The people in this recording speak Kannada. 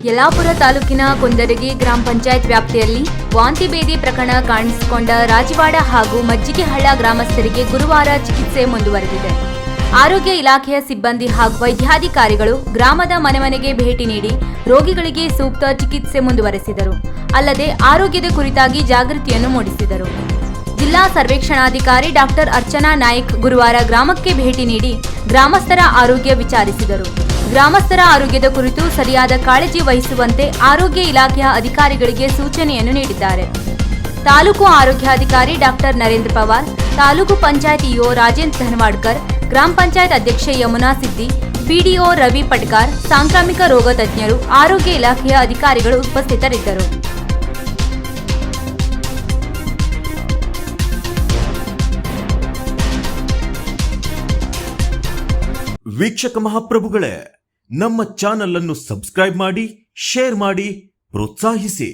ಯಲ್ಲಾಪುರ ತಾಲೂಕಿನ ಕುಂದರಗಿ ಗ್ರಾಮ ಪಂಚಾಯತ್ ವ್ಯಾಪ್ತಿಯಲ್ಲಿ ವಾಂತಿ ಭೇದಿ ಪ್ರಕರಣ ಕಾಣಿಸಿಕೊಂಡ ರಾಜವಾಡ ಹಾಗೂ ಮಜ್ಜಿಗೆಹಳ್ಳ ಗ್ರಾಮಸ್ಥರಿಗೆ ಗುರುವಾರ ಚಿಕಿತ್ಸೆ ಮುಂದುವರೆದಿದೆ. ಆರೋಗ್ಯ ಇಲಾಖೆಯ ಸಿಬ್ಬಂದಿ ಹಾಗೂ ವೈದ್ಯಾಧಿಕಾರಿಗಳು ಗ್ರಾಮದ ಮನೆಗೆ ಭೇಟಿ ನೀಡಿ ರೋಗಿಗಳಿಗೆ ಸೂಕ್ತ ಚಿಕಿತ್ಸೆ ಮುಂದುವರೆಸಿದರು. ಅಲ್ಲದೆ ಆರೋಗ್ಯದ ಕುರಿತಾಗಿ ಜಾಗೃತಿಯನ್ನು ಮೂಡಿಸಿದರು. ಜಿಲ್ಲಾ ಸರ್ವೇಕ್ಷಣಾಧಿಕಾರಿ ಡಾಕ್ಟರ್ ಅರ್ಚನಾ ನಾಯ್ಕ್ ಗುರುವಾರ ಗ್ರಾಮಕ್ಕೆ ಭೇಟಿ ನೀಡಿ ಗ್ರಾಮಸ್ಥರ ಆರೋಗ್ಯ ವಿಚಾರಿಸಿದರು. ಗ್ರಾಮಸ್ಥರ ಆರೋಗ್ಯದ ಕುರಿತು ಸರಿಯಾದ ಕಾಳಜಿ ವಹಿಸುವಂತೆ ಆರೋಗ್ಯ ಇಲಾಖೆಯ ಅಧಿಕಾರಿಗಳಿಗೆ ಸೂಚನೆಯನ್ನು ನೀಡಿದ್ದಾರೆ. ತಾಲೂಕು ಆರೋಗ್ಯಾಧಿಕಾರಿ ಡಾಕ್ಟರ್ ನರೇಂದ್ರ ಪವಾರ್, ತಾಲೂಕು ಪಂಚಾಯತ್ ಇಒ ರಾಜೇಂದ್ರ ಧನವಾಡ್ಕರ್, ಗ್ರಾಮ ಪಂಚಾಯತ್ ಅಧ್ಯಕ್ಷೆ ಯಮುನಾ ಸಿದ್ದಿ, ಪಿಡಿಒ ರವಿ ಪಟ್ಕಾರ್, ಸಾಂಕ್ರಾಮಿಕ ರೋಗ ತಜ್ಞರು, ಆರೋಗ್ಯ ಇಲಾಖೆಯ ಅಧಿಕಾರಿಗಳು ಉಪಸ್ಥಿತರಿದ್ದರು. ವೀಕ್ಷಕ ಮಹಾಪ್ರಭುಗಳೇ, ನಮ್ಮ ಚಾನಲ್ ಅನ್ನು ಸಬ್ಸ್ಕ್ರೈಬ್ ಮಾಡಿ, ಶೇರ್ ಮಾಡಿ, ಪ್ರೋತ್ಸಾಹಿಸಿ.